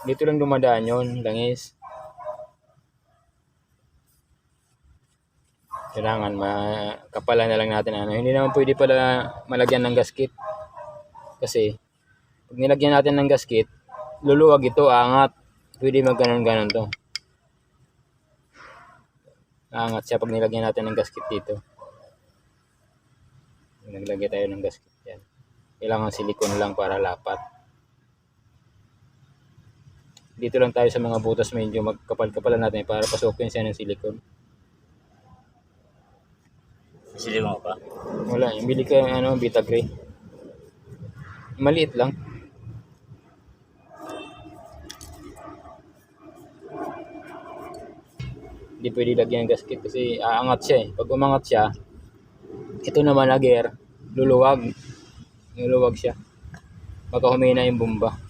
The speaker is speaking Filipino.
Dito lang dumadaan yun, langis. Kailangan makapalan na lang natin ano. Hindi naman pwede pala malagyan ng gasket. Kasi pag nilagyan natin ng gasket, luluwag ito, angat. Pwede magganon-ganon to. Angat siya pag nilagyan natin ng gasket dito. Naglagay tayo ng gasket yan. Kailangan silikon lang para lapat. Dito lang tayo sa mga butas, medyo magkapal-kapalan natin para pasukin siya ng silikon. Sili mo pa? Wala, yung bili ka ano, Vitagrey. Maliit lang. Hindi pwede lagyan ng gasket kasi aangat siya eh. Pag umangat siya, ito naman ager, luluwag. Luluwag siya. Baka humina yung bomba.